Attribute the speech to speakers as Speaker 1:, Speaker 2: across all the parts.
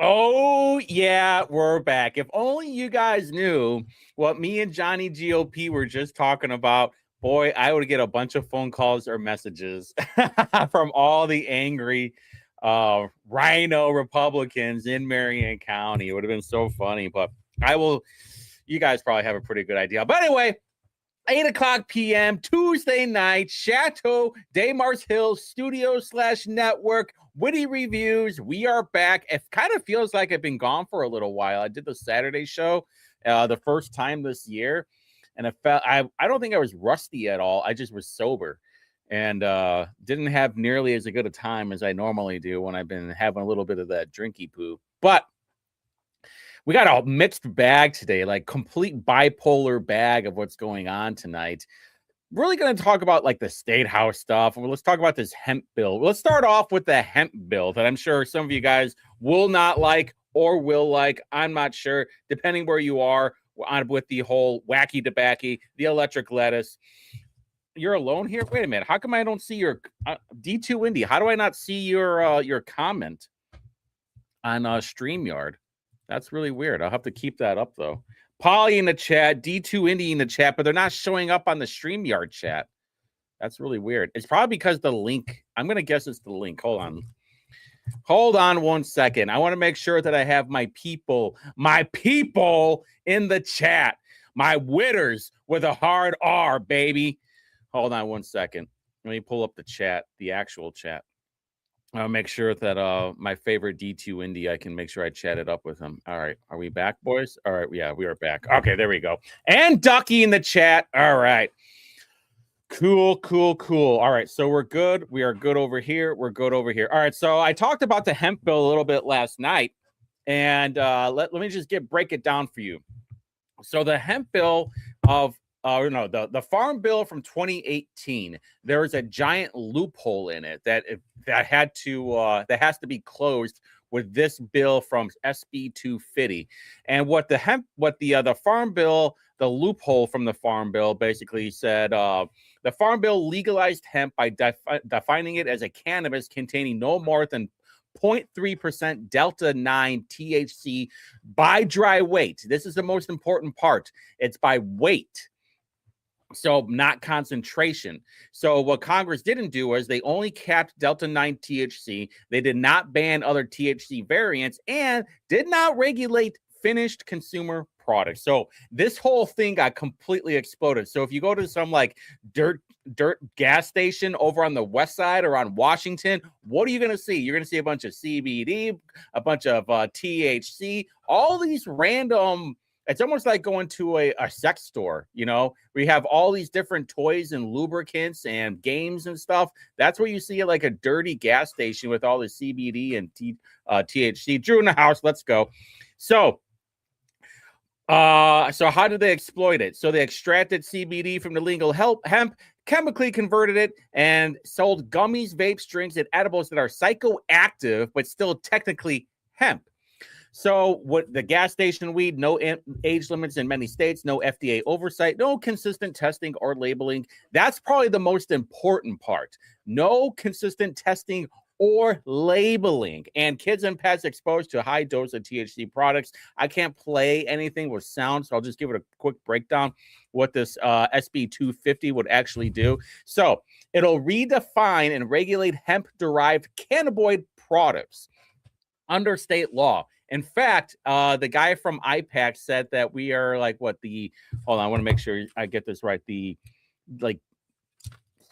Speaker 1: Oh, yeah, we're back. If only you guys knew what me and Johnny GOP were just talking about. Boy, I would get a bunch of phone calls or messages from all the angry rhino Republicans in Marion County. It would have been so funny, but I will. You guys probably have a pretty good idea. But anyway, 8 o'clock p.m. Tuesday night, Chateau de Mars Hill Studio/Network, Whitty Reviews. We are back. It kind of feels like I've been gone for a little while. I did the Saturday show the first time this year, and I don't think I was rusty at all. I just was sober and didn't have nearly as good a time as I normally do when I've been having a little bit of that drinky poo. But we got a mixed bag today, like complete bipolar bag of what's going on tonight. Really going to talk about like the state house stuff. Let's talk about this hemp bill. Let's start off with the hemp bill that I'm sure some of you guys will not like or will like. I'm not sure, depending where you are on with the whole wacky tobacco, the electric lettuce. You're alone here? Wait a minute. How come I don't see your D2 Indy? How do I not see your comment on StreamYard? That's really weird. I'll have to keep that up, though. Polly in the chat, D2 Indy in the chat, but they're not showing up on the StreamYard chat. That's really weird. It's probably because the link, I'm going to guess it's the link. Hold on. Hold on 1 second. I want to make sure that I have my people in the chat. My witters with a hard R, baby. Hold on 1 second. Let me pull up the chat, the actual chat. I'll make sure that my favorite D2 Indy, I can make sure I chat it up with him. All right. Are we back, boys? All right. Yeah, we are back. Okay, there we go. And Ducky in the chat. All right. Cool. All right. So we're good. We are good over here. We're good over here. All right. So I talked about the hemp bill a little bit last night. And let me just break it down for you. So the hemp bill of the farm bill from 2018, there was a giant loophole in it that has to be closed with this bill from SB 250. And what the farm bill, the loophole from the farm bill basically said, the farm bill legalized hemp by defining it as a cannabis containing no more than 0.3% delta 9 THC by dry weight. This is the most important part. It's by weight. So not concentration. So what Congress didn't do was they only capped delta 9 THC. They did not ban other THC variants and did not regulate finished consumer products. So this whole thing got completely exploded. So if you go to some like dirt gas station over on the west side or on Washington, what are you going to see? You're going to see a bunch of CBD, a bunch of THC, all these random. It's almost like going to a sex store, you know, where you have all these different toys and lubricants and games and stuff. That's where you see like a dirty gas station with all the CBD and THC. Drew in the house. Let's go. So how did they exploit it? So they extracted CBD from the legal hemp, chemically converted it, and sold gummies, vapes, drinks, and edibles that are psychoactive, but still technically hemp. So what the gas station weed, no age limits in many states, no FDA oversight, no consistent testing or labeling. That's probably the most important part. No consistent testing or labeling, and kids and pets exposed to a high dose of THC products. I can't play anything with sound, so I'll just give it a quick breakdown what this SB 250 would actually do. So it'll redefine and regulate hemp-derived cannabinoid products under state law. In fact, the guy from IPAC said that we are like hold on, I want to make sure I get this right. The like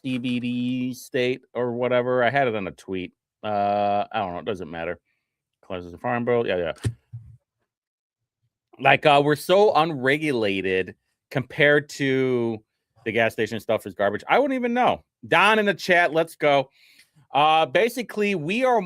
Speaker 1: CBD state or whatever. I had it on a tweet. I don't know. It doesn't matter. Closes the farm bill. Yeah. Like we're so unregulated compared to the gas station stuff is garbage. I wouldn't even know. Don in the chat. Let's go. Basically, we are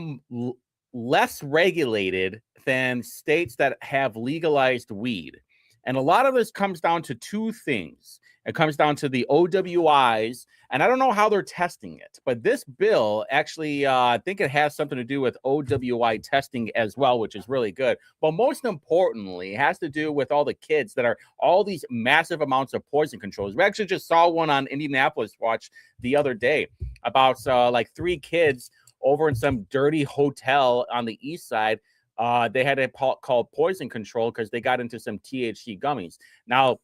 Speaker 1: less regulated than states that have legalized weed. And a lot of this comes down to two things. It comes down to the OWIs, and I don't know how they're testing it, but this bill actually, I think it has something to do with OWI testing as well, which is really good. But most importantly, it has to do with all the kids that are all these massive amounts of poison controls. We actually just saw one on Indianapolis Watch the other day about like 3 kids over in some dirty hotel on the east side they had to call poison control because they got into some THC gummies. Now,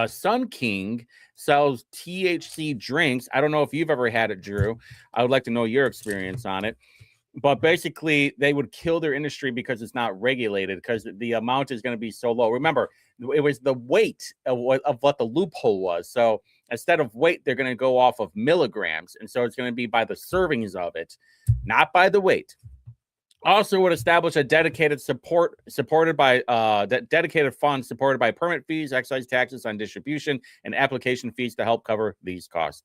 Speaker 1: Sun King sells THC drinks. I don't know if you've ever had it, Drew. I would like to know your experience on it. But basically, they would kill their industry because it's not regulated, because the amount is going to be so low. Remember, it was the weight of what the loophole was. So instead of weight, they're going to go off of milligrams. And so it's going to be by the servings of it, not by the weight. Also would establish a dedicated supported by dedicated fund supported by permit fees, excise taxes on distribution, and application fees to help cover these costs.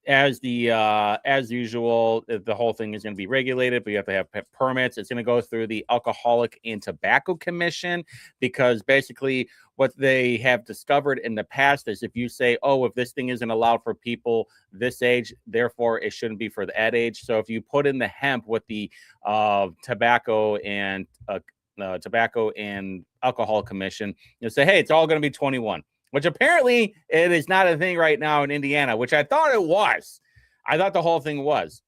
Speaker 1: As usual, the whole thing is going to be regulated, but you have to have permits. It's going to go through the Alcoholic and Tobacco Commission, because basically what they have discovered in the past is if you say, oh, if this thing isn't allowed for people this age, therefore it shouldn't be for that age. So if you put in the hemp with the Tobacco and Alcohol Commission, you'll say, hey, it's all going to be 21. Which apparently it is not a thing right now in Indiana, which I thought it was. I thought the whole thing was.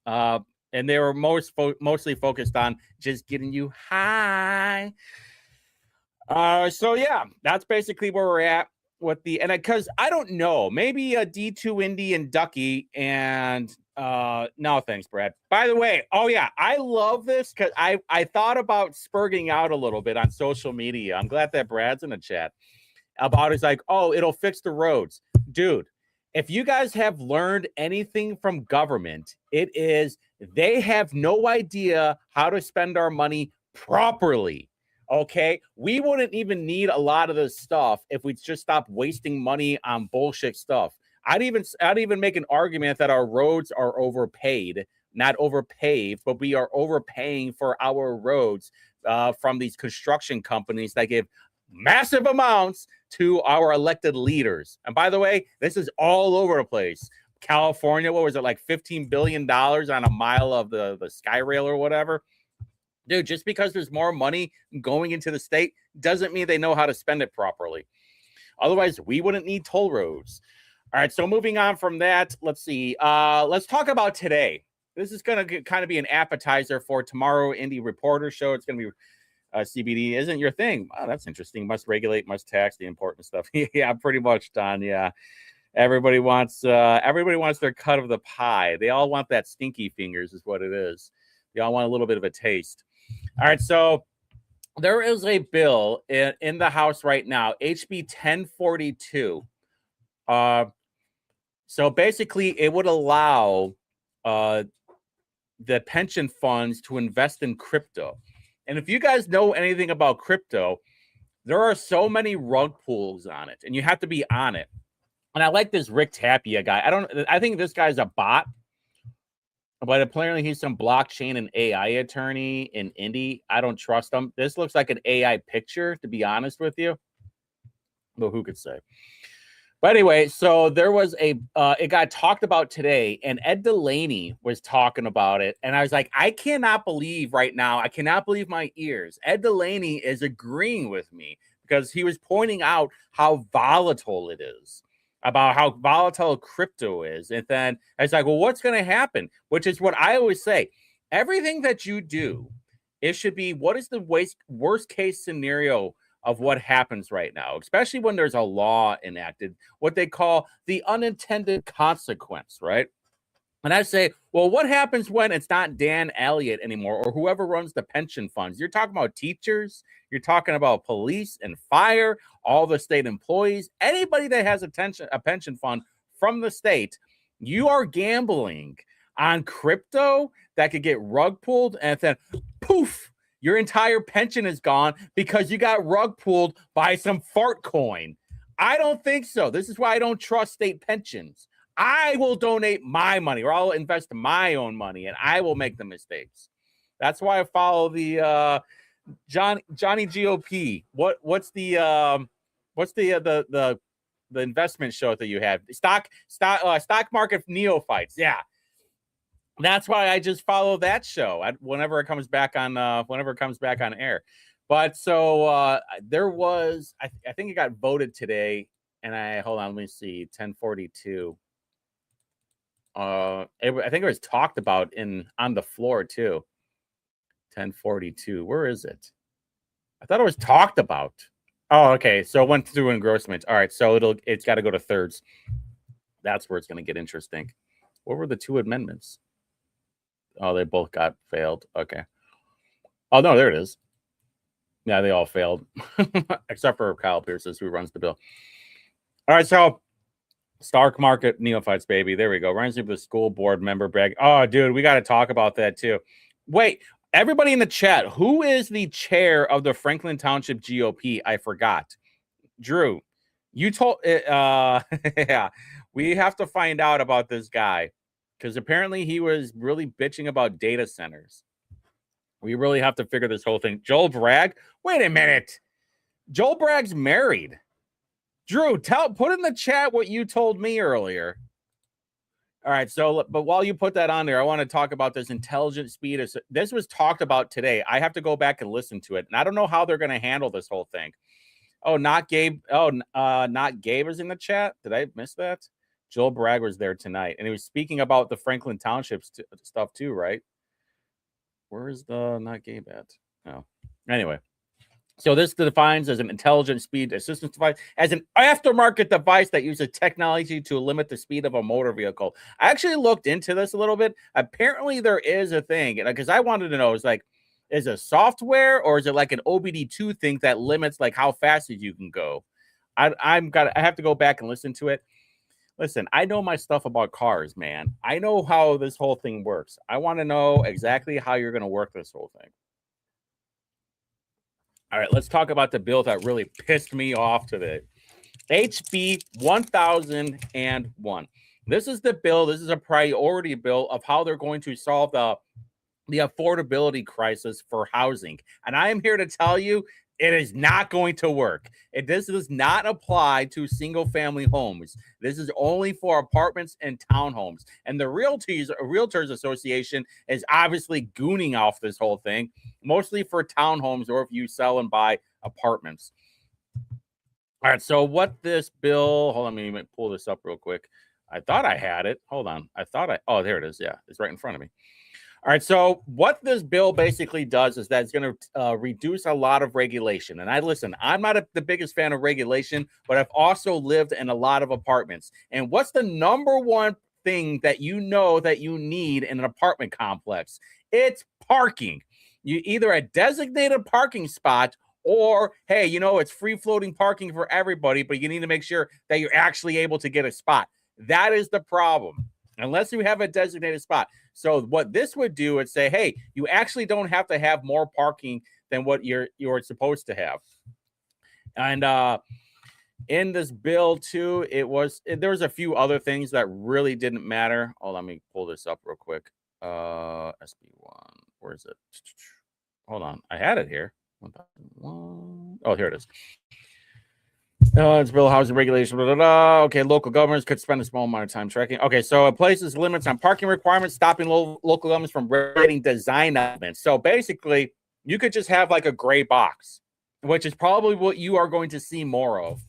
Speaker 1: And they were mostly focused on just getting you high. So, yeah, that's basically where we're at with the... And because I don't know, maybe a D2 Indy and Ducky and... no, thanks, Brad. By the way, oh, yeah, I love this because I thought about spurging out a little bit on social media. I'm glad that Brad's in the chat. About it's like, oh, it'll fix the roads. Dude, if you guys have learned anything from government, it is they have no idea how to spend our money properly. Okay, we wouldn't even need a lot of this stuff if we just stopped wasting money on bullshit stuff. I'd even make an argument that our roads are overpaid, not overpaved, but we are overpaying for our roads from these construction companies that give massive amounts to our elected leaders. And by the way, this is all over the place. California, what was it, like $15 billion on a mile of the Skyrail or whatever? Dude, just because there's more money going into the state doesn't mean they know how to spend it properly. Otherwise, we wouldn't need toll roads. All right, so moving on from that, let's see. Let's talk about today. This is going to kind of be an appetizer for tomorrow Indie Reporter show. It's going to be CBD isn't your thing. Wow, that's interesting. Must regulate, must tax, the important stuff. Yeah, pretty much, Don. Yeah, everybody wants their cut of the pie. They all want that stinky fingers, is what it is. They all want a little bit of a taste. All right, so there is a bill in the House right now, HB 1042. So basically, it would allow the pension funds to invest in crypto. And if you guys know anything about crypto, there are so many rug pulls on it, and you have to be on it. And I like this Rick Tapia guy. I think this guy's a bot, but apparently he's some blockchain and AI attorney in Indy. I don't trust him. This looks like an AI picture, to be honest with you. But who could say? But anyway, so there was it got talked about today, and Ed Delaney was talking about it. And I was like, I cannot believe right now. I cannot believe my ears. Ed Delaney is agreeing with me because he was pointing out how volatile it is, about how volatile crypto is. And then I was like, well, what's going to happen? Which is what I always say. Everything that you do, it should be, what is the worst case scenario of what happens right now, especially when there's a law enacted, what they call the unintended consequence, right? And I say, well, what happens when it's not Dan Elliott anymore or whoever runs the pension funds? You're talking about teachers, you're talking about police and fire, all the state employees, anybody that has a pension fund from the state. You are gambling on crypto that could get rug pulled, and then poof, your entire pension is gone because you got rug pulled by some fart coin. I don't think so. This is why I don't trust state pensions. I will donate my money, or I'll invest my own money, and I will make the mistakes. That's why I follow the Johnny GOP. What's the investment show that you have? Stock market neophytes. Yeah. That's why I just follow that show whenever it comes back on air. But so there was, I think it got voted today, and hold on, let me see, 1042. I think it was talked about on the floor too. 1042. Where is it? I thought it was talked about. Oh, okay. So it went through engrossment. All right. So it's got to go to thirds. That's where it's going to get interesting. What were the two amendments? Oh, they both got failed. Okay. Oh, no, there it is. Yeah, they all failed. Except for Kyle Pierce, who runs the bill. All right. So Stark Market Neophytes, baby. There we go. Reminds me of the school board member brag. Oh, dude, we got to talk about that too. Wait, everybody in the chat, who is the chair of the Franklin Township GOP? I forgot. Drew, you told yeah, we have to find out about this guy because apparently he was really bitching about data centers. We really have to figure this whole thing. Joel Bragg? Wait a minute. Joel Bragg's married. Drew, put in the chat what you told me earlier. All right, so, but while you put that on there, I want to talk about this intelligent speed. This was talked about today. I have to go back and listen to it, and I don't know how they're going to handle this whole thing. Oh, not Gabe. Oh, not Gabe is in the chat. Did I miss that? Joel Bragg was there tonight, and he was speaking about the Franklin Township stuff too, right? Where is the not Gabe at? Oh, anyway. So this defines as an intelligent speed assistance device, as an aftermarket device that uses technology to limit the speed of a motor vehicle. I actually looked into this a little bit. Apparently there is a thing, because I wanted to know, is it software or is it like an OBD2 thing that limits like how fast you can go? I have to go back and listen to it. Listen, I know my stuff about cars, man. I know how this whole thing works. I want to know exactly how you're going to work this whole thing. All right, let's talk about the bill that really pissed me off today. HB 1001. This is the bill. This is a priority bill of how they're going to solve the affordability crisis for housing. And I am here to tell you, it is not going to work. This does not apply to single-family homes. This is only for apartments and townhomes. And the Realtors Association is obviously gooning off this whole thing, mostly for townhomes or if you sell and buy apartments. All right, so what this bill... Hold on, let me pull this up real quick. I thought I had it. Hold on. Oh, there it is. Yeah, it's right in front of me. All right, so what this bill basically does is that it's going to reduce a lot of regulation. And I'm not the biggest fan of regulation, but I've also lived in a lot of apartments. And what's the number one thing that you know that you need in an apartment complex? It's parking. You either a designated parking spot or, hey, it's free-floating parking for everybody, but you need to make sure that you're actually able to get a spot. That is the problem. Unless you have a designated spot. So what this would do is say, hey, you actually don't have to have more parking than what you're supposed to have. And in this bill too, there was a few other things that really didn't matter. Oh, let me pull this up real quick. SB1, where is it? Hold on, I had it here. 1001. Oh, here it is. It's bill housing regulation. Blah, blah, blah. Okay, local governments could spend a small amount of time tracking. Okay, so it places limits on parking requirements, stopping local governments from regulating design elements. So basically, you could just have like a gray box, which is probably what you are going to see more of,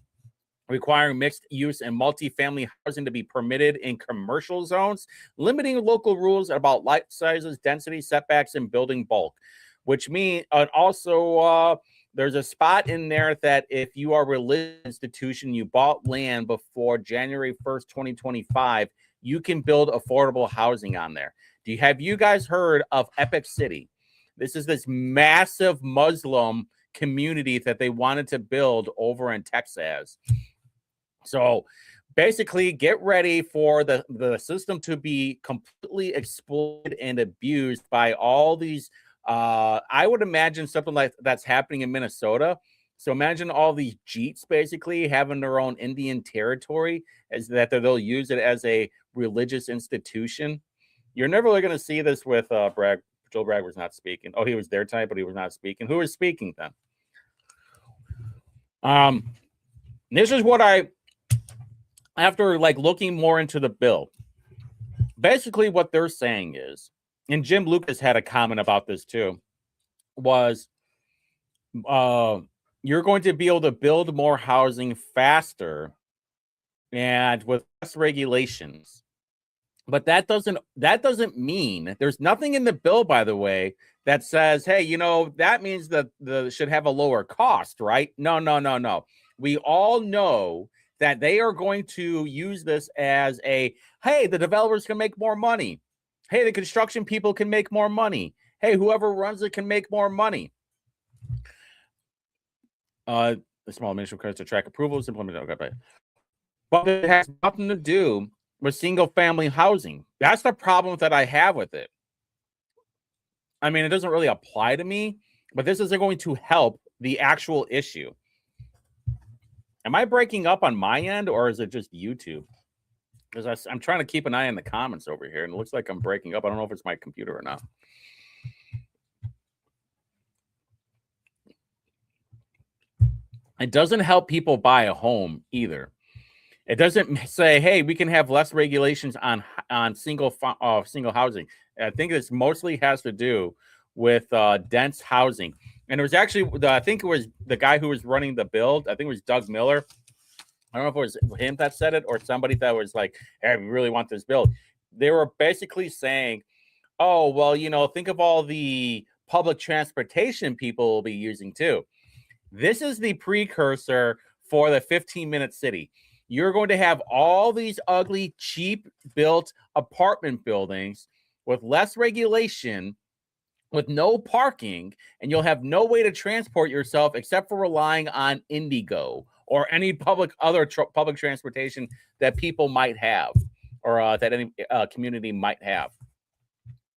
Speaker 1: requiring mixed use and multifamily housing to be permitted in commercial zones, limiting local rules about lot sizes, density, setbacks, and building bulk, which means also there's a spot in there that if you are a religious institution, you bought land before January 1st, 2025, you can build affordable housing on there. Have you guys heard of Epic City? This is this massive Muslim community that they wanted to build over in Texas. So basically, get ready for the system to be completely exploited and abused by all these. I would imagine something like that's happening in Minnesota. So imagine all these Jeets basically having their own Indian territory, as that they'll use it as a religious institution. You're never really going to see this with Bragg. Joel Bragg was not speaking. Oh, he was there tonight, but he was not speaking. Who was speaking then? This is what after like looking more into the bill, basically what they're saying is, and Jim Lucas had a comment about this too, was you're going to be able to build more housing faster and with less regulations. But that doesn't mean, there's nothing in the bill, by the way, that says, hey, you know, that means that the should have a lower cost, right? No, no, no, no. We all know that they are going to use this as a, hey, the developers can make more money. Hey, the construction people can make more money. Hey, whoever runs it can make more money. The small administrative credits to track approvals, implement. Okay, but it has nothing to do with single family housing. That's the problem that I have with it. I mean, it doesn't really apply to me, but this isn't going to help the actual issue. Am I breaking up on my end, or is it just YouTube? Because I'm trying to keep an eye on the comments over here, and it looks like I'm breaking up. I don't know if it's my computer or not. It doesn't help people buy a home either. It doesn't say, hey, we can have less regulations on single housing. I think this mostly has to do with dense housing. And it was actually, I think it was the guy who was running the bill. I think it was Doug Miller. I don't know if it was him that said it or somebody that was like, hey, we really want this bill. They were basically saying, oh, well, you know, think of all the public transportation people will be using too. This is the precursor for the 15-minute city. You're going to have all these ugly, cheap built apartment buildings with less regulation, with no parking, and you'll have no way to transport yourself except for relying on Indigo or any public transportation that people might have, or that any community might have.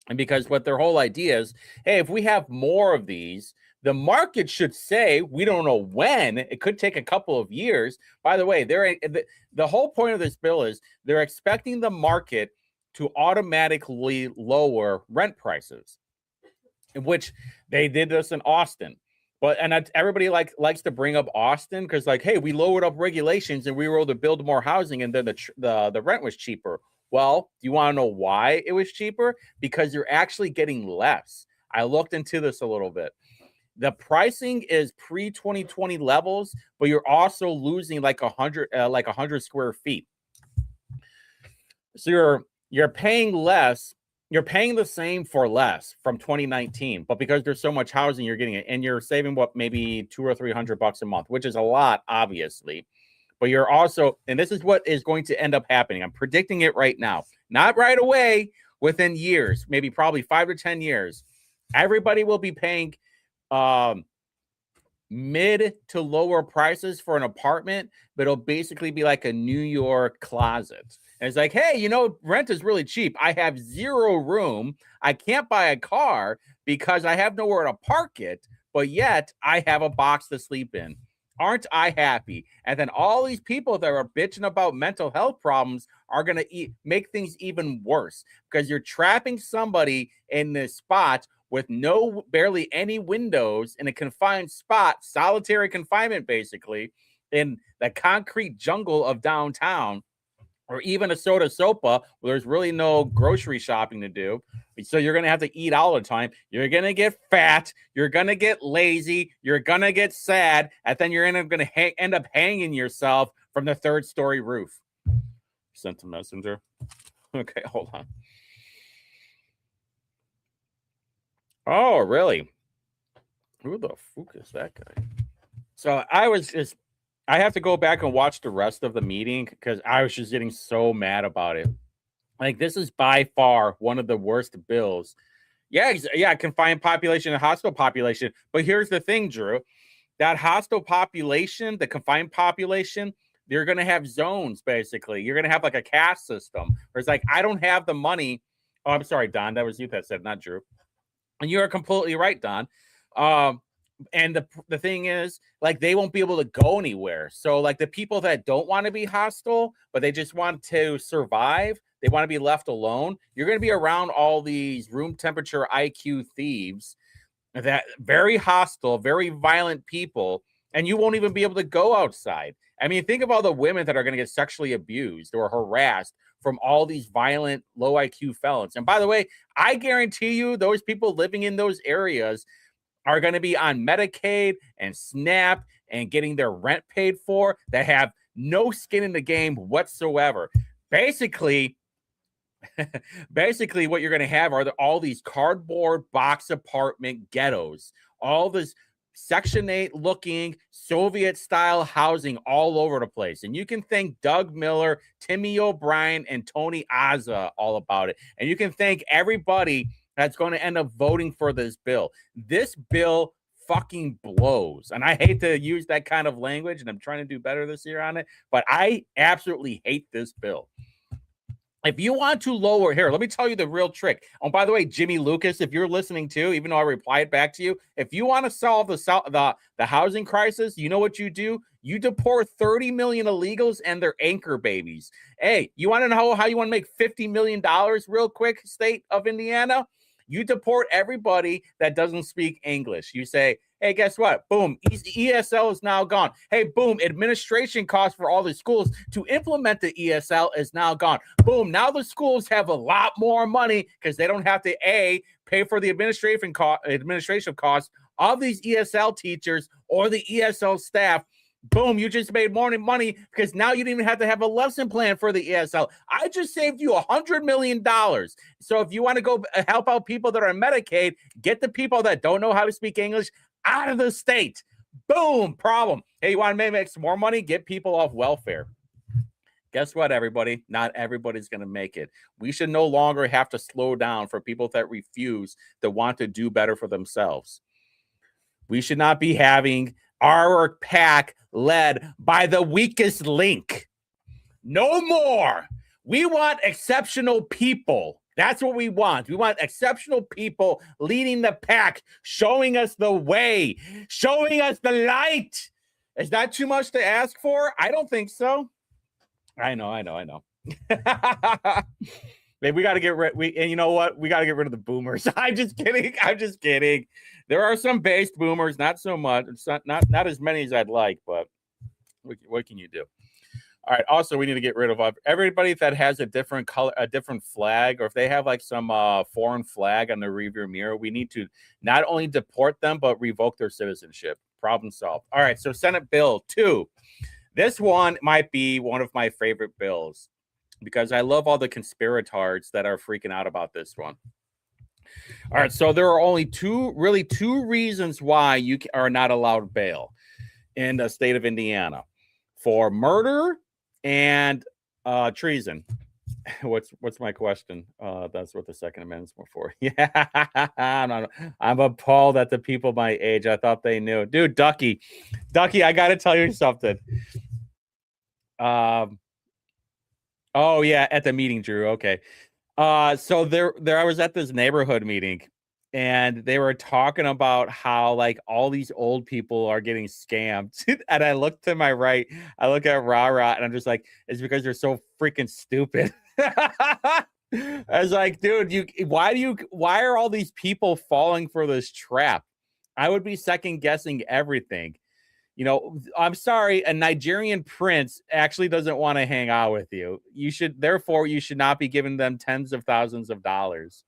Speaker 1: And because what their whole idea is, hey, if we have more of these, the market should say, we don't know when, it could take a couple of years. By the way, the whole point of this bill is they're expecting the market to automatically lower rent prices, in which they did this in Austin. And everybody likes to bring up Austin because, like, hey, we lowered up regulations and we were able to build more housing, and then the rent was cheaper. Well, do you want to know why it was cheaper? Because you're actually getting less. I looked into this a little bit. The pricing is pre-2020 levels, but you're also losing like 100 square feet. So you're paying less. You're paying the same for less from 2019, but because there's so much housing, you're getting it, and you're saving maybe $200 or $300 a month, which is a lot, obviously. But you're also, and this is what is going to end up happening. I'm predicting it right now, not right away, within years, maybe probably 5 to 10 years. Everybody will be paying mid to lower prices for an apartment, but it'll basically be like a New York closet. And it's like, hey, you know, rent is really cheap. I have zero room. I can't buy a car because I have nowhere to park it, but yet I have a box to sleep in. Aren't I happy? And then all these people that are bitching about mental health problems are going to make things even worse because you're trapping somebody in this spot with barely any windows in a confined spot, solitary confinement, basically, in the concrete jungle of downtown, or even a soda sopa where there's really no grocery shopping to do. So you're going to have to eat all the time. You're going to get fat. You're going to get lazy. You're going to get sad. And then you're going to end up hanging yourself from the 3rd-story roof. Sent a messenger. Okay, hold on. Oh, really? Who the fuck is that guy? So I have to go back and watch the rest of the meeting because I was just getting so mad about it. Like, this is by far one of the worst bills. Yeah, confined population and hostile population. But here's the thing, Drew. That hostile population, the confined population, they're going to have zones, basically. You're going to have like a caste system. Where it's like, I don't have the money. Oh, I'm sorry, Don. That was you that said, not Drew. And you are completely right, Don. And the thing is, like, they won't be able to go anywhere. So, like, the people that don't want to be hostile, but they just want to survive, they want to be left alone, you're going to be around all these room temperature IQ thieves, that very hostile, very violent people, and you won't even be able to go outside. I mean, think of all the women that are going to get sexually abused or harassed from all these violent, low IQ felons. And by the way, I guarantee you those people living in those areas are going to be on Medicaid and SNAP and getting their rent paid for, that have no skin in the game whatsoever. Basically, Basically, what you're going to have are all these cardboard box apartment ghettos, all this Section 8 looking Soviet style housing all over the place. And you can thank Doug Miller, Timmy O'Brien, and Tony Azza all about it. And you can thank everybody that's going to end up voting for this bill. This bill fucking blows. And I hate to use that kind of language, and I'm trying to do better this year on it, but I absolutely hate this bill. If you want to lower here, let me tell you the real trick. Oh, by the way, Jimmy Lucas, if you're listening too, even though I replied back to you, if you want to solve the housing crisis, you know what you do? You deport 30 million illegals and their anchor babies. Hey, you want to know how you want to make $50 million real quick, state of Indiana? You deport everybody that doesn't speak English. You say, hey, guess what? Boom, ESL is now gone. Hey, boom, administration costs for all the schools to implement the ESL is now gone. Boom, now the schools have a lot more money because they don't have to, pay for the administration costs of these ESL teachers or the ESL staff. Boom, you just made more money because now you didn't even have to have a lesson plan for the ESL. I just saved you $100 million. So if you want to go help out people that are on Medicaid, get the people that don't know how to speak English out of the state. Boom, problem. Hey, you want to make some more money? Get people off welfare. Guess what, everybody? Not everybody's going to make it. We should no longer have to slow down for people that refuse to want to do better for themselves. We should not be having our pack led by the weakest link. No more. We want exceptional people. That's what we want. We want exceptional people leading the pack, showing us the way, showing us the light. Is that too much to ask for? I don't think so. I know. Maybe we got to get rid. And you know what? We got to get rid of the boomers. I'm just kidding. There are some based boomers, not so much. It's not as many as I'd like, but what can you do? All right. Also, we need to get rid of everybody that has a different color, a different flag, or if they have like some foreign flag on their rearview mirror, we need to not only deport them, but revoke their citizenship. Problem solved. All right. So Senate Bill 2. This one might be one of my favorite bills because I love all the conspiratards that are freaking out about this one. All right. So there are only two reasons why you are not allowed bail in the state of Indiana: for murder and treason. What's my question? That's what the Second Amendment's for. Yeah, I'm appalled at the people my age. I thought they knew. Dude, Ducky, I got to tell you something. Oh yeah, at the meeting, Drew. Okay. So there I was at this neighborhood meeting, and they were talking about how like all these old people are getting scammed. And I look to my right, I look at Rara, and I'm just like, it's because they're so freaking stupid. I was like, dude, why are all these people falling for this trap? I would be second guessing everything. You know, I'm sorry, a Nigerian prince actually doesn't want to hang out with you. You should not be giving them tens of thousands of dollars.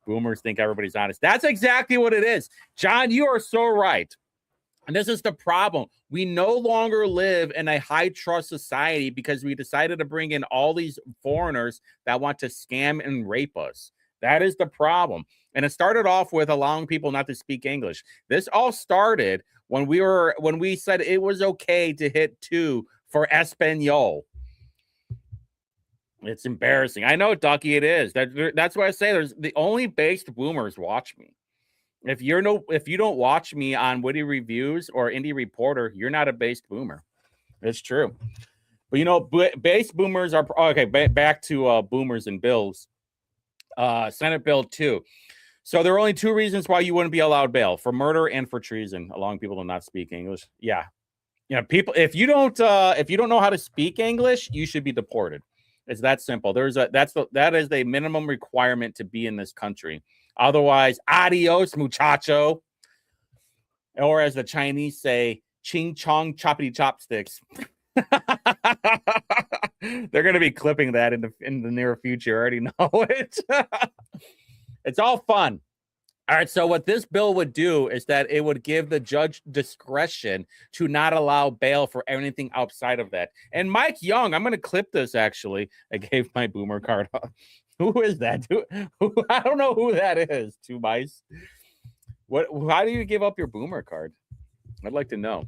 Speaker 1: Boomers think everybody's honest. That's exactly what it is. John, you are so right. And this is the problem. We no longer live in a high trust society because we decided to bring in all these foreigners that want to scam and rape us. That is the problem. And it started off with allowing people not to speak English. This all started when we said it was okay to hit 2 for Espanol. It's embarrassing. I know, Ducky, it is. That's why I say there's the only based boomers watch me. If you don't watch me on Whitty Reviews or Indie Reporter, you're not a based boomer. It's true. But you know, based boomers are okay. Back to boomers and bills. Senate Bill 2. So there are only 2 reasons why you wouldn't be allowed bail: for murder and for treason, allowing people to not speak English. Yeah. You know, people, if you don't know how to speak English, you should be deported. It's that simple. That is a minimum requirement to be in this country. Otherwise, adios, muchacho. Or as the Chinese say, ching chong choppity chopsticks. They're going to be clipping that in the near future. I already know it. It's all fun. All right, so what this bill would do is that it would give the judge discretion to not allow bail for anything outside of that. And Mike Young, I'm going to clip this, actually. I gave my boomer card off. Who is that? I don't know who that is. Two mice. What? Why do you give up your boomer card? I'd like to know.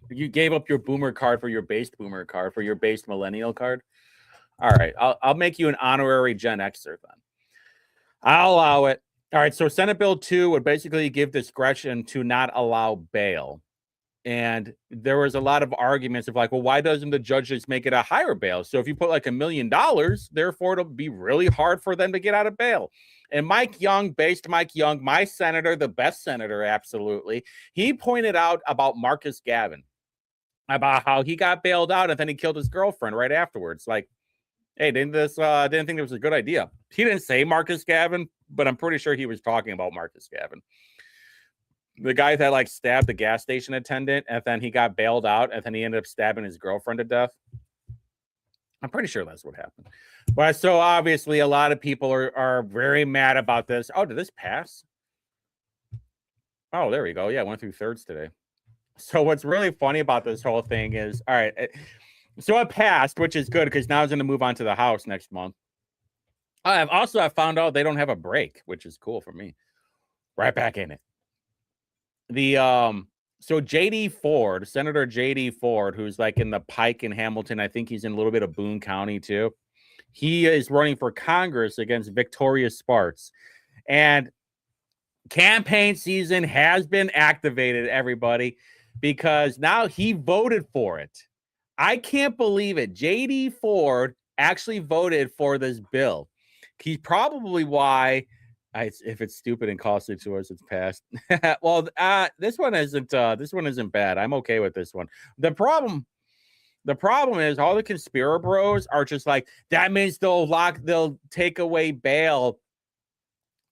Speaker 1: You gave up your boomer card for your based boomer card for your based millennial card. All right, I'll make you an honorary Gen Xer then. I'll allow it. All right, so Senate Bill 2 would basically give discretion to not allow bail. And there was a lot of arguments of like, well, why doesn't the judge just make it a higher bail? So if you put like $1 million, therefore it'll be really hard for them to get out of bail. And Mike Young, my senator, the best senator, absolutely, he pointed out about Marcus Gavin, about how he got bailed out and then he killed his girlfriend right afterwards. Like, hey, didn't think it was a good idea. He didn't say Marcus Gavin, but I'm pretty sure he was talking about Marcus Gavin. The guy that like stabbed the gas station attendant and then he got bailed out and then he ended up stabbing his girlfriend to death. I'm pretty sure that's what happened. But so obviously a lot of people are very mad about this. Oh, did this pass? Oh, there we go. Yeah, went through thirds today. So what's really funny about this whole thing is, all right, so it passed, which is good because now it's going to move on to the House next month. I found out they don't have a break, which is cool for me. Right back in it. So J.D. Ford, Senator J.D. Ford, who's like in the Pike in Hamilton, I think he's in a little bit of Boone County too. He is running for Congress against Victoria Sparks. And campaign season has been activated, everybody, because now he voted for it. I can't believe it. J.D. Ford actually voted for this bill. He's probably why... if it's stupid and costly to us, it's passed. Well, this one isn't bad. I'm okay with this one. The problem is all the conspirator bros are just like, that means they'll take away bail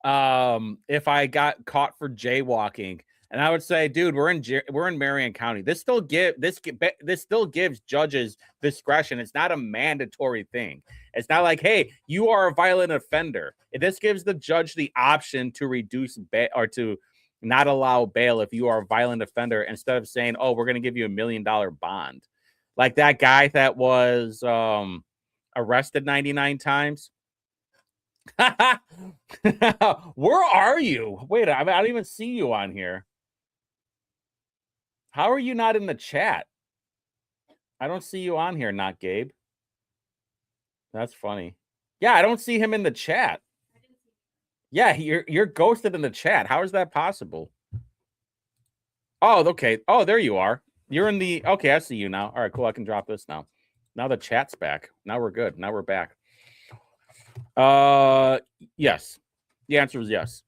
Speaker 1: if I got caught for jaywalking. And I would say, dude, we're in Marion County. This still gives judges discretion. It's not a mandatory thing. It's not like, hey, you are a violent offender. This gives the judge the option to reduce bail or to not allow bail if you are a violent offender, instead of saying, oh, we're going to give you $1 million bond. Like that guy that was arrested 99 times. Where are you? Wait, I don't even see you on here. How are you not in the chat? I don't see you on here, not Gabe. That's funny. Yeah, I don't see him in the chat. Yeah, you're ghosted in the chat. How is that possible? Oh, okay. Oh, there you are. You're in the... Okay, I see you now. All right, cool. I can drop this now. Now the chat's back. Now we're good. Now we're back. Yes. The answer is yes.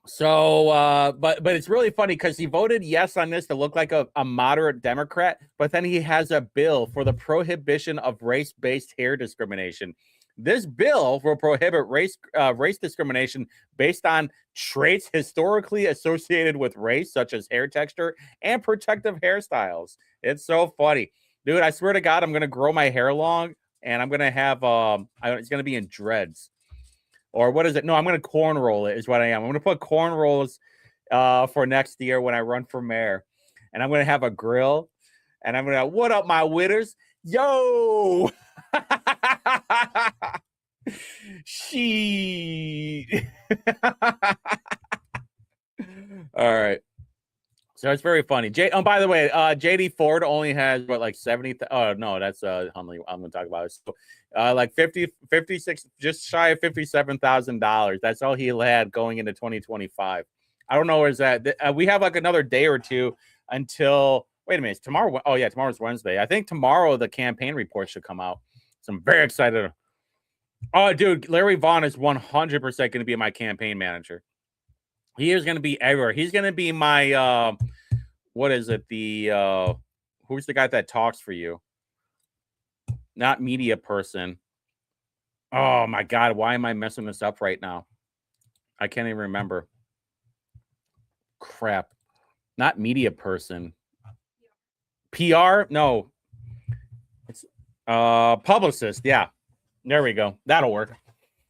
Speaker 1: So, but it's really funny because he voted yes on this to look like a moderate Democrat, but then he has a bill for the prohibition of race-based hair discrimination. This bill will prohibit race discrimination based on traits historically associated with race, such as hair texture and protective hairstyles. It's so funny. Dude, I swear to God, I'm going to grow my hair long, and I'm going to have, it's going to be in dreads. Or what is it? No, I'm going to cornroll it is what I am. I'm going to put cornrows for next year when I run for mayor. And I'm going to have a grill. And I'm going to, what up, my witters? Yo! She. All right. So it's very funny. By the way, J.D. Ford only has what, like 70. Oh no, that's I'm going to talk about it. So, like 56, just shy of $57,000. That's all he had going into 2025. I don't know. Is that we have like another day or two until? Wait a minute, tomorrow. Oh yeah, tomorrow's Wednesday. I think tomorrow the campaign report should come out. So I'm very excited. Oh, dude, Larry Vaughn is 100% going to be my campaign manager. He is going to be everywhere. He's going to be my, what is it? Who's the guy that talks for you? Not media person. Oh my God. Why am I messing this up right now? I can't even remember. Crap. Not media person. PR? No. It's publicist. Yeah. There we go. That'll work.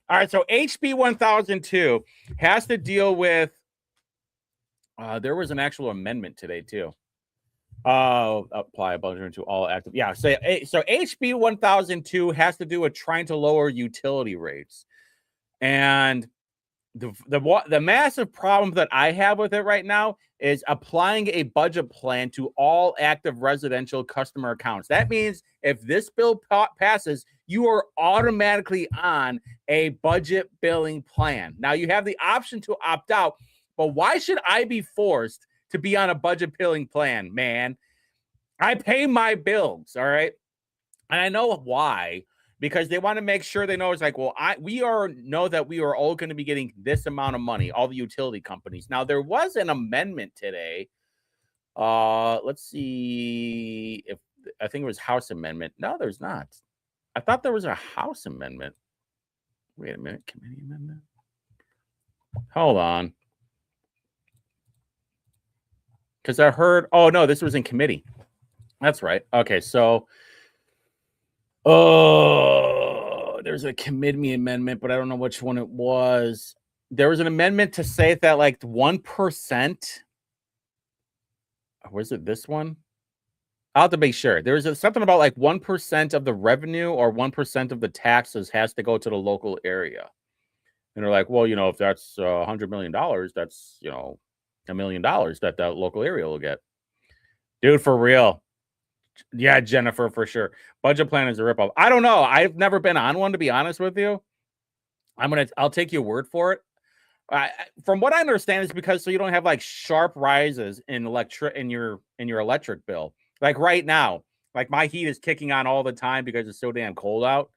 Speaker 1: All right, so HB 1002 has to deal with, there was an actual amendment today, too. Apply a budget to all active. Yeah. So HB 1002 has to do with trying to lower utility rates. And the massive problem that I have with it right now is applying a budget plan to all active residential customer accounts. That means if this bill passes, you are automatically on a budget billing plan. Now you have the option to opt out, but why should I be forced to be on a budget billing plan, man? I pay my bills, all right? And I know why, because they want to make sure they know it's like, well, we know that we are all going to be getting this amount of money, all the utility companies. Now there was an amendment today. Let's see if I think it was House amendment. No, there's not. I thought there was a House amendment. Wait a minute, committee amendment. Hold on. Because I heard, oh no, this was in committee. That's right. Okay, so there's a committee amendment, but I don't know which one it was. There was an amendment to say that like 1%. Was it this one? I'll have to make sure. There was something about like 1% of the revenue or 1% of the taxes has to go to the local area. And they're like, well, if that's $100 million, that's, $1 million that the local area will get. Dude, for real. Yeah, Jennifer, for sure. Budget plan is a ripoff. I don't know. I've never been on one, to be honest with you. I'll take your word for it. From what I understand, it's because so you don't have like sharp rises in your electric bill. Like right now, like my heat is kicking on all the time because it's so damn cold out.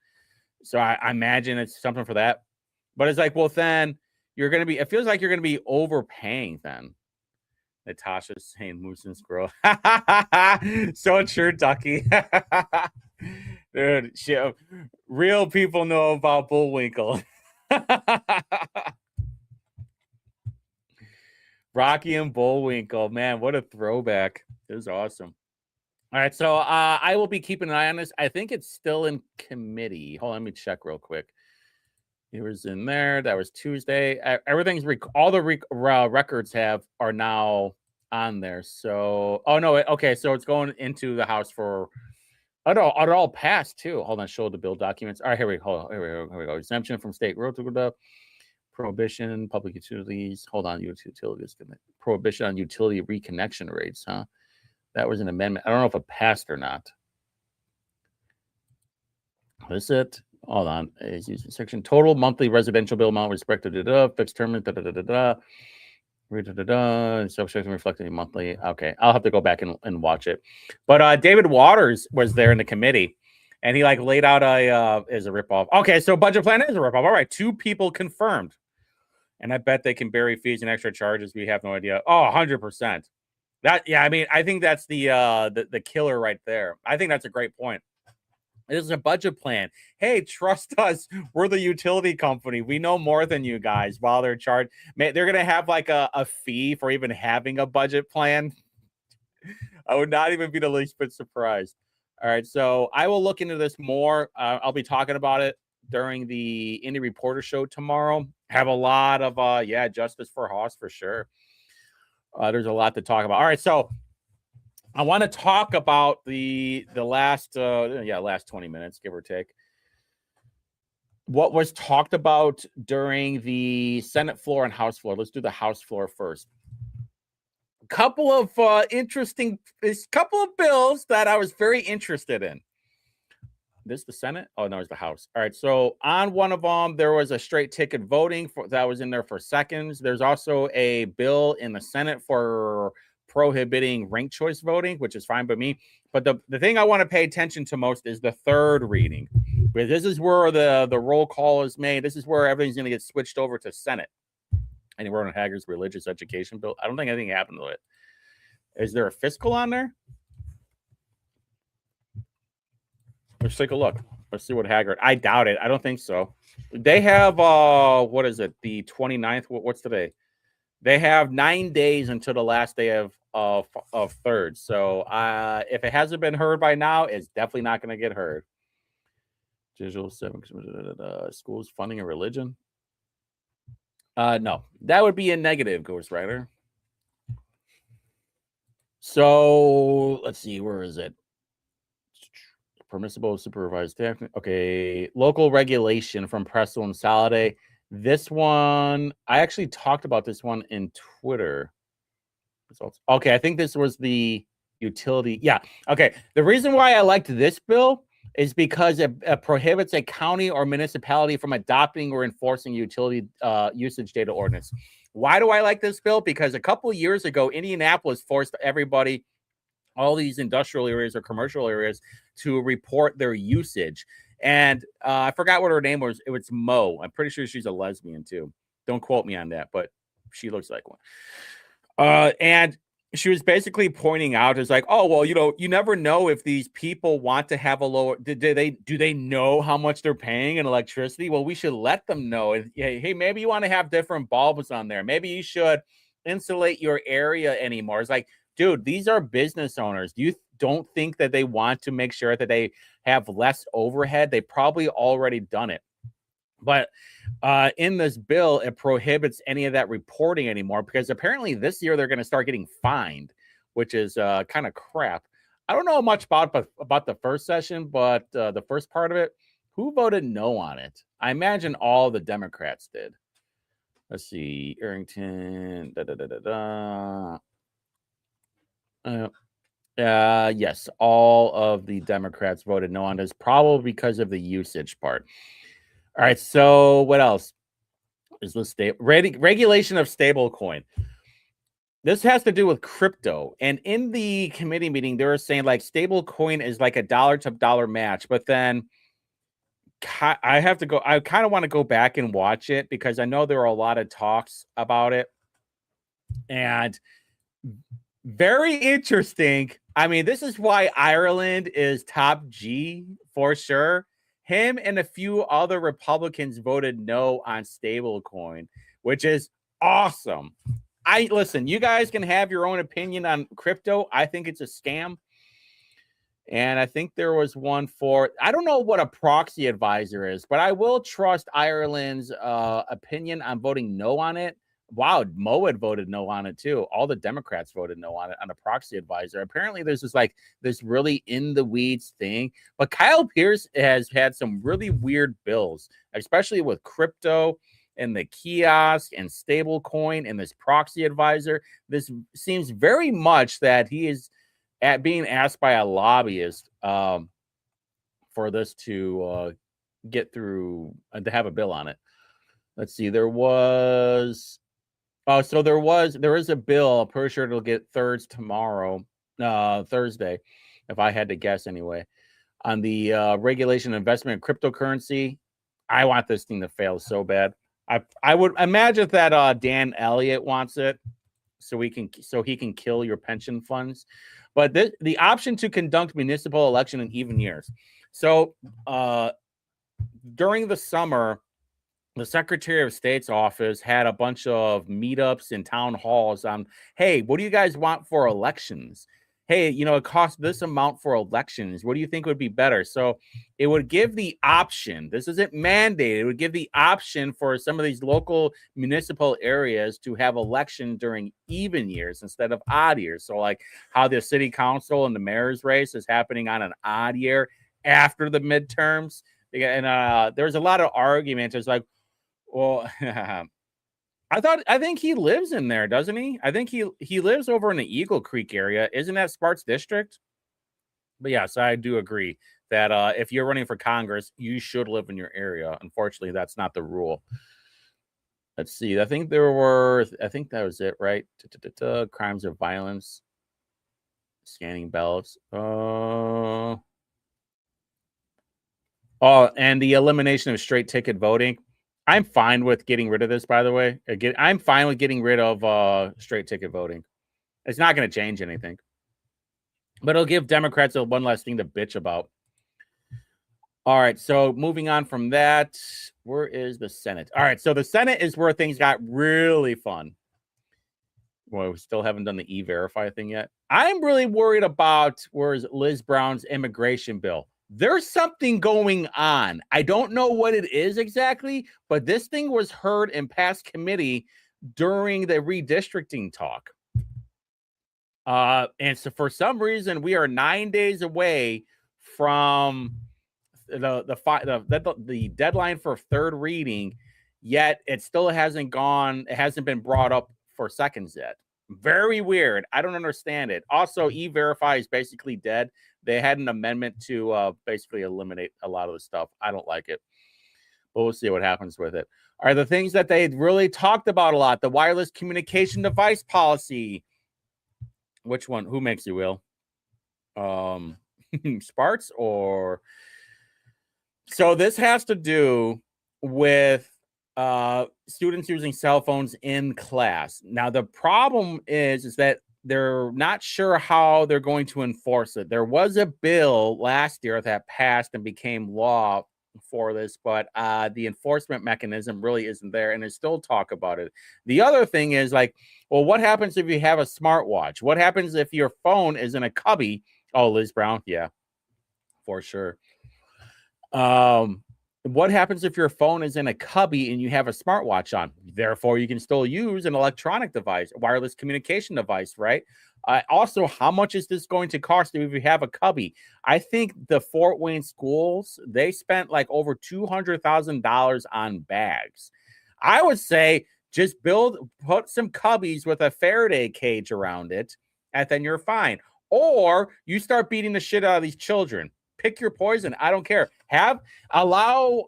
Speaker 1: So I imagine it's something for that. But it's like, well, then it feels like you're gonna be overpaying then. Natasha's saying moose and squirrel. So true, Ducky. Dude, real people know about Bullwinkle. Rocky and Bullwinkle, man, what a throwback. It was awesome. All right, so I will be keeping an eye on this. I think it's still in committee. Hold on, let me check real quick. It was in there. That was Tuesday. Everything's all the records are now on there. So, oh no, okay. So it's going into the House for. Oh no, it all passed too. Hold on, show the bill documents. All right, here we go. Exemption from state road prohibition, public utilities. Hold on, utilities. Prohibition on utility reconnection rates. Huh? That was an amendment. I don't know if it passed or not. What is it? Hold on. Is using section total monthly residential bill amount respective to fixed term subsection reflecting monthly. Okay, I'll have to go back and watch it. But David Waters was there in the committee, and he like laid out as a ripoff. Okay, so budget plan is a ripoff. All right, 2 people confirmed, and I bet they can bury fees and extra charges. We have no idea. Oh, 100%. I mean, I think that's the killer right there. I think that's a great point. This is a budget plan. Hey, trust us. We're the utility company. We know more than you guys. While they're charged, they're gonna have like a fee for even having a budget plan. I would not even be the least bit surprised. All right, so I will look into this more. I'll be talking about it during the Indie Reporter show tomorrow. Have a lot of justice for Haas for sure. There's a lot to talk about. All right, so I want to talk about the last 20 minutes, give or take. What was talked about during the Senate floor and House floor. Let's do the House floor first. A couple of couple of bills that I was very interested in. This the Senate? Oh no, it's the House. All right. So on one of them, there was a straight ticket voting that was in there for seconds. There's also a bill in the Senate for prohibiting ranked choice voting, which is fine by me. But the thing I want to pay attention to most is the third reading. Because this is where the roll call is made. This is where everything's going to get switched over to Senate. And we're on Hager's religious education bill. I don't think anything happened to it. Is there a fiscal on there? Let's take a look. Let's see what Haggard. I doubt it. I don't think so. They have what is it? The 29th. What's today? They have 9 days until the last day of third. So if it hasn't been heard by now, it's definitely not going to get heard. Digital 7 schools funding a religion. No, that would be a negative, Ghostwriter. So let's see, where is it? Permissible supervised staff. Okay, local regulation from Presto and Soliday. This one, I actually talked about this one in Twitter. Results. Okay, I think this was the utility. Yeah. Okay. The reason why I liked this bill is because it prohibits a county or municipality from adopting or enforcing utility usage data ordinance. Why do I like this bill? Because a couple of years ago, Indianapolis forced everybody, all these industrial areas or commercial areas, to report their usage. And I forgot what her name was. It was Mo. I'm pretty sure she's a lesbian too. Don't quote me on that, but she looks like one. And she was basically pointing out, is like, oh, well, you never know if these people want to have a lower, do they know how much they're paying in electricity? Well, we should let them know. And hey, maybe you want to have different bulbs on there. Maybe you should insulate your area anymore. It's like, dude, these are business owners. You don't think that they want to make sure that they have less overhead? They probably already done it. But in this bill, it prohibits any of that reporting anymore, because apparently this year they're going to start getting fined, which is kind of crap. I don't know much about the first session, but the first part of it, who voted no on it? I imagine all the Democrats did. Let's see, Arrington. Yes, all of the Democrats voted no on this, probably because of the usage part. All right, so what else is this regulation of stablecoin? This has to do with crypto, and in the committee meeting, they were saying like stablecoin is like a dollar-to-dollar match, but then I have to go. I kind of want to go back and watch it because I know there are a lot of talks about it, and very interesting. I mean, this is why Ireland is top G for sure. Him and a few other Republicans voted no on stablecoin, which is awesome. Listen, you guys can have your own opinion on crypto. I think it's a scam. And I think there was one for, I don't know what a proxy advisor is, but I will trust Ireland's opinion on voting no on it. Wow, Mo had voted no on it too. All the Democrats voted no on it, on a proxy advisor. Apparently, there's this really in the weeds thing. But Kyle Pierce has had some really weird bills, especially with crypto and the kiosk and stablecoin and this proxy advisor. This seems very much that he is at being asked by a lobbyist for this to get through and to have a bill on it. Let's see. There is a bill. I'm pretty sure it'll get thirds tomorrow, Thursday, if I had to guess anyway, on the regulation of investment in cryptocurrency. I want this thing to fail so bad. I would imagine that Dan Elliott wants it so he can kill your pension funds. But the option to conduct municipal election in even years. So during the summer, the Secretary of State's office had a bunch of meetups and town halls on, hey, what do you guys want for elections? Hey, it costs this amount for elections. What do you think would be better? So it would give the option. This isn't mandated. It would give the option for some of these local municipal areas to have election during even years instead of odd years. So like how the city council and the mayor's race is happening on an odd year after the midterms. And there's a lot of arguments. It's like, well, I think he lives in there, doesn't he? I think he lives over in the Eagle Creek area. Isn't that Sparks District? But yes, I do agree that if you're running for Congress, you should live in your area. Unfortunately, that's not the rule. Let's see. I think that was it, right? Crimes of violence, scanning ballots. Oh, and the elimination of straight ticket voting. I'm fine with getting rid of this, by the way. I'm fine with getting rid of straight ticket voting. It's not going to change anything. But it'll give Democrats one less thing to bitch about. All right, so moving on from that, where is the Senate? All right, so the Senate is where things got really fun. Well, we still haven't done the E-Verify thing yet. I'm really worried about where's Liz Brown's immigration bill. There's something going on. I don't know what it is exactly, but this thing was heard in past committee during the redistricting talk. And so for some reason, we are 9 days away from the deadline for third reading, yet it still hasn't been brought up for seconds yet. Very weird. I don't understand it. Also, E-Verify is basically dead. They had an amendment to basically eliminate a lot of the stuff. I don't like it, but we'll see what happens with it. Are the things that they really talked about a lot: the wireless communication device policy. Which one? Who makes you, Will? Sparks or... So this has to do with students using cell phones in class. Now, the problem is that they're not sure how they're going to enforce it. There was a bill last year that passed and became law for this, but the enforcement mechanism really isn't there, and there's still talk about it. The other thing is, like, well, what happens if you have a smartwatch? What happens if your phone is in a cubby? Oh, Liz Brown, yeah, for sure. What happens if your phone is in a cubby and you have a smartwatch on? Therefore, you can still use an electronic device, a wireless communication device, right? Also, how much is this going to cost if you have a cubby? I think the Fort Wayne schools, they spent like over $200,000 on bags. I would say just put some cubbies with a Faraday cage around it, and then you're fine. Or you start beating the shit out of these children. Pick your poison. I don't care. Allow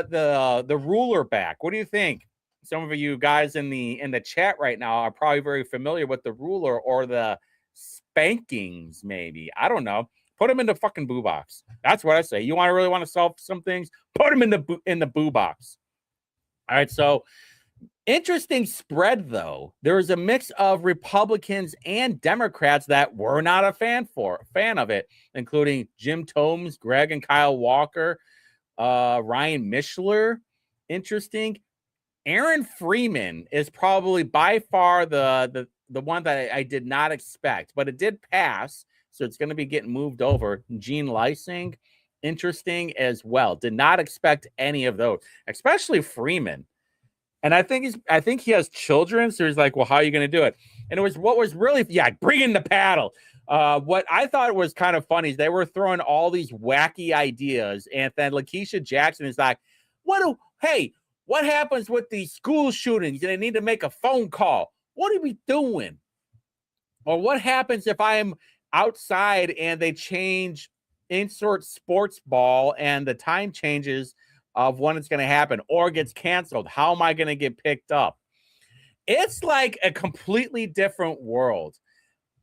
Speaker 1: the ruler back. What do you think? Some of you guys in the chat right now are probably very familiar with the ruler or the spankings, maybe. I don't know. Put them in the fucking boo box. That's what I say. You really want to solve some things? Put them in the boo box. All right, so interesting spread, though. There was a mix of Republicans and Democrats that were not a fan of it, including Jim Tomes, Greg and Kyle Walker, Ryan Mishler. Interesting. Aaron Freeman is probably by far the one that I did not expect, but it did pass, so it's going to be getting moved over. Gene Lysing, interesting as well. Did not expect any of those, especially Freeman. And I think he has children, so he's like, well, how are you going to do it? And it was what was really, bring in the paddle. What I thought was kind of funny is they were throwing all these wacky ideas, and then Lakeisha Jackson is like, what happens with these school shootings? And they need to make a phone call. What are we doing? Or what happens if I'm outside and they insert sports ball and the time changes of when it's going to happen or gets canceled? How am I going to get picked up? It's like a completely different world.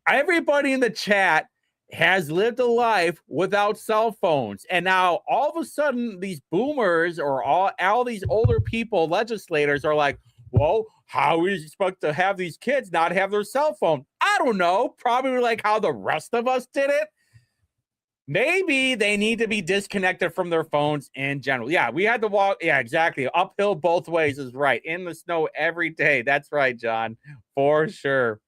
Speaker 1: Everybody in the chat has lived a life without cell phones. And now all of a sudden these boomers or all these older people, legislators, are like, well, how are you supposed to have these kids not have their cell phone? I don't know. Probably like how the rest of us did it. Maybe they need to be disconnected from their phones in general. Yeah, we had to walk. Yeah, exactly. Uphill both ways is right. In the snow every day. That's right, John. For sure.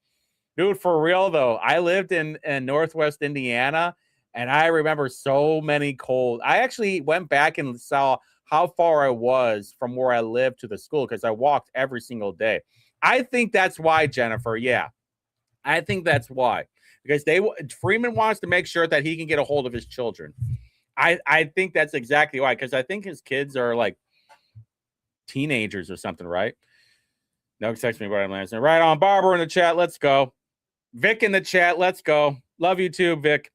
Speaker 1: Dude, for real, though. I lived in Northwest Indiana, and I remember so many cold. I actually went back and saw how far I was from where I lived to the school because I walked every single day. I think that's why, Jennifer. Yeah, I think that's why. Because Freeman wants to make sure that he can get a hold of his children. I think that's exactly why. Because I think his kids are like teenagers or something, right? No, text me what I'm answering. Right on. Barbara in the chat. Let's go. Vic in the chat. Let's go. Love you too, Vic.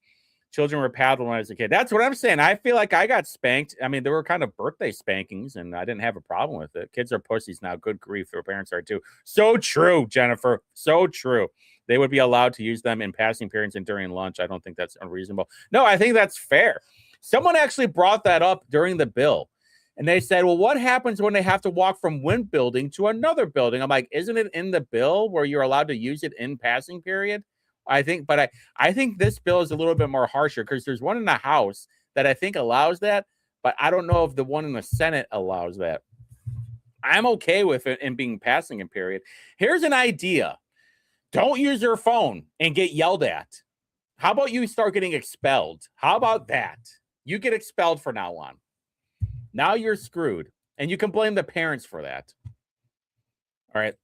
Speaker 1: Children were paddled when I was a kid. That's what I'm saying. I feel like I got spanked. I mean, there were kind of birthday spankings, and I didn't have a problem with it. Kids are pussies now. Good grief. Their parents are too. So true, Jennifer. So true. They would be allowed to use them in passing periods and during lunch. I don't think that's unreasonable. No, I think that's fair. Someone actually brought that up during the bill. And they said, well, what happens when they have to walk from one building to another building? I'm like, isn't it in the bill where you're allowed to use it in passing period? I think this bill is a little bit more harsher because there's one in the House that I think allows that, but I don't know if the one in the Senate allows that. I'm okay with it in being passing in period. Here's an idea. Don't use your phone and get yelled at. How about you start getting expelled? How about that? You get expelled from now on. Now you're screwed. And you can blame the parents for that. All right.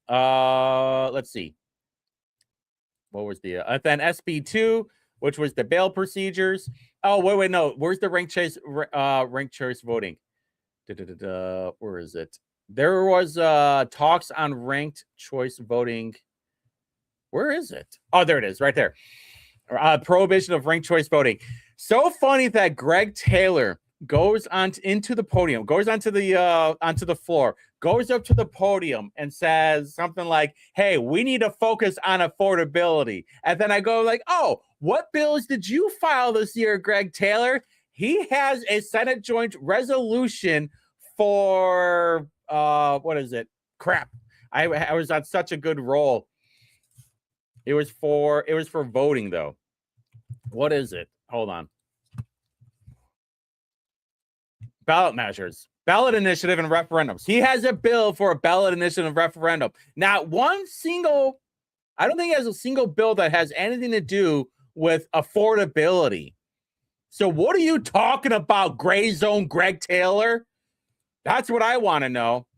Speaker 1: Let's see. what was the then SB2, which was the bail procedures. Oh, wait, no. Where's the ranked choice voting? Where is it? There was talks on ranked choice voting. Where is it? Oh, there it is, right there. Prohibition of ranked choice voting. So funny that Greg Taylor goes into the podium, goes onto the floor, goes up to the podium and says something like, "Hey, we need to focus on affordability." And then I go like, "Oh, what bills did you file this year, Greg Taylor?" He has a Senate joint resolution for what is it? Crap. I was on such a good roll. It was for voting though. What is it? Hold on. Ballot measures, ballot initiative, and referendums. He has a bill for a ballot initiative and referendum. Not one single, I don't think he has a single bill that has anything to do with affordability. So what are you talking about, gray zone Greg Taylor? That's what I want to know.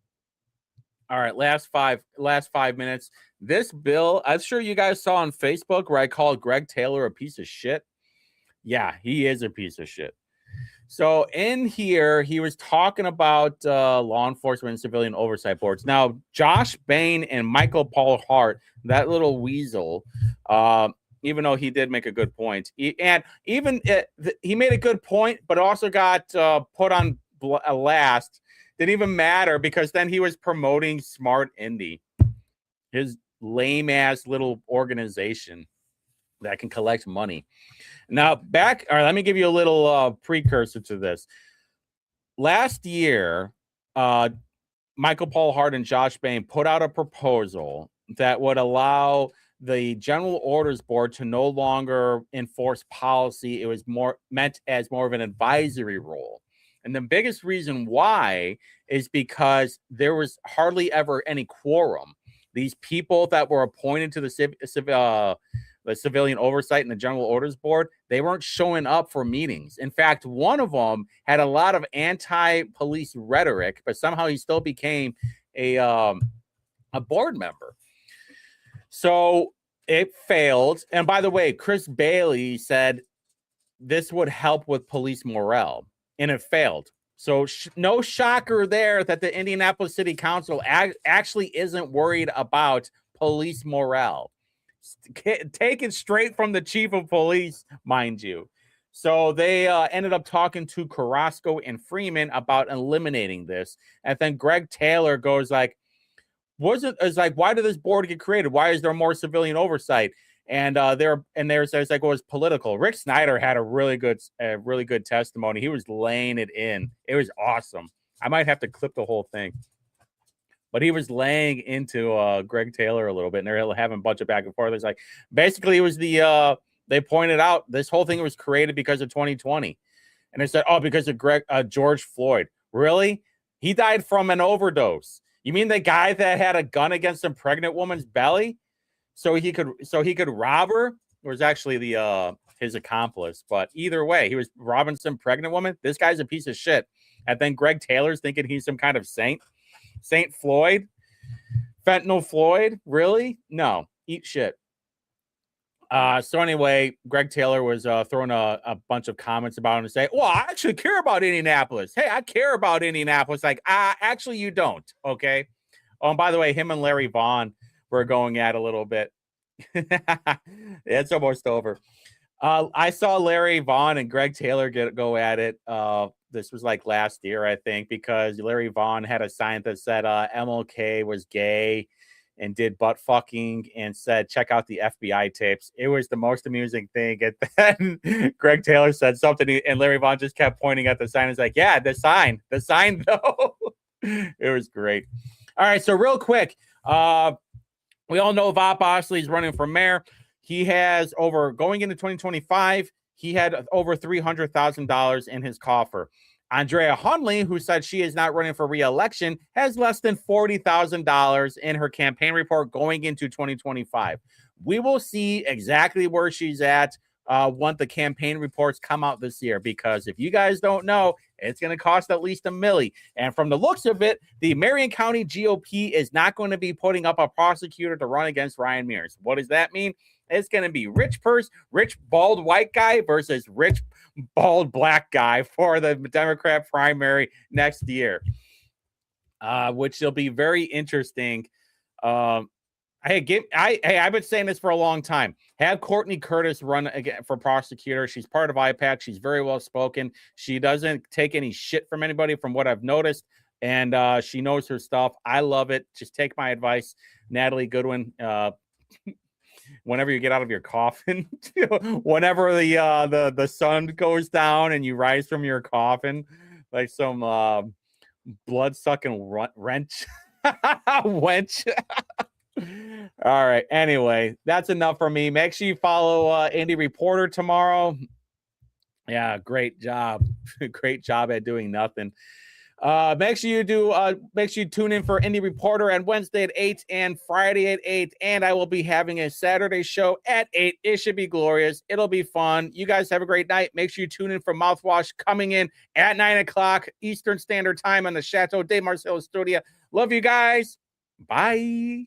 Speaker 1: All right, last five minutes. This bill, I'm sure you guys saw on Facebook where I called Greg Taylor a piece of shit. Yeah, he is a piece of shit. So in here, he was talking about law enforcement and civilian oversight boards. Now, Josh Bain and Michael Paul Hart, that little weasel, even though he did make a good point, he made a good point, but also got put on last. Didn't even matter because then he was promoting Smart Indie, his lame ass little organization that can collect money. Now, let me give you a little precursor to this. Last year, Michael Paul Hart and Josh Bain put out a proposal that would allow the General Orders Board to no longer enforce policy. It was meant as more of an advisory role. And the biggest reason why is because there was hardly ever any quorum. These people that were appointed to the civilian oversight and the General Orders Board, they weren't showing up for meetings. In fact, one of them had a lot of anti-police rhetoric, but somehow he still became a board member. So it failed. And by the way, Chris Bailey said this would help with police morale, and it failed. So no shocker there that the Indianapolis City Council actually isn't worried about police morale. Take it straight from the chief of police, mind you. So they ended up talking to Carrasco and Freeman about eliminating this. And then Greg Taylor goes like, why did this board get created? Why is there more civilian oversight? And there's like, well, it's political. Rick Snyder had a really good testimony. He was laying it in. It was awesome. I might have to clip the whole thing. But he was laying into Greg Taylor a little bit, and they're having a bunch of back and forth. It's like, basically, it was they pointed out this whole thing was created because of 2020. And they said, because of George Floyd. Really? He died from an overdose. You mean the guy that had a gun against some pregnant woman's belly? So he could rob her? It was actually his accomplice. But either way, he was robbing some pregnant woman. This guy's a piece of shit. And then Greg Taylor's thinking he's some kind of saint. Saint Floyd? Fentanyl Floyd? Really? No. Eat shit. So anyway, Greg Taylor was throwing a bunch of comments about him and saying, well, I actually care about Indianapolis. Hey, I care about Indianapolis. Like, actually, you don't. Okay. Oh, and by the way, him and Larry Vaughn were going at a little bit. It's almost over. I saw Larry Vaughn and Greg Taylor go at it. This was like last year, I think, because Larry Vaughn had a sign that said MLK was gay and did butt fucking and said, check out the FBI tapes. It was the most amusing thing. And then Greg Taylor said something and Larry Vaughn just kept pointing at the sign. It's like, yeah, the sign though. It was great. All right. So real quick, we all know Bob Bosley is running for mayor. He has going into 2025, he had over $300,000 in his coffer. Andrea Hundley, who said she is not running for re-election, has less than $40,000 in her campaign report going into 2025. We will see exactly where she's at once the campaign reports come out this year, because if you guys don't know, it's going to cost at least $1 million. And from the looks of it, the Marion County GOP is not going to be putting up a prosecutor to run against Ryan Mears. What does that mean? It's going to be rich bald white guy versus rich bald black guy for the Democrat primary next year, which will be very interesting. I've been saying this for a long time. Have Courtney Curtis run again for prosecutor. She's part of IPAC. She's very well spoken. She doesn't take any shit from anybody, from what I've noticed, and she knows her stuff. I love it. Just take my advice, Natalie Goodwin. Whenever you get out of your coffin, whenever the sun goes down and you rise from your coffin, like some blood-sucking wench. All right. Anyway, that's enough for me. Make sure you follow Indie Reporter tomorrow. Yeah, great job. Great job at doing nothing. Make sure you tune in for Indie Reporter on Wednesday at 8 and Friday at 8. And I will be having a Saturday show at 8. It should be glorious. It'll be fun. You guys have a great night. Make sure you tune in for Mouthwash coming in at 9 o'clock Eastern Standard Time on the Chateau de Marcel studio. Love you guys. Bye.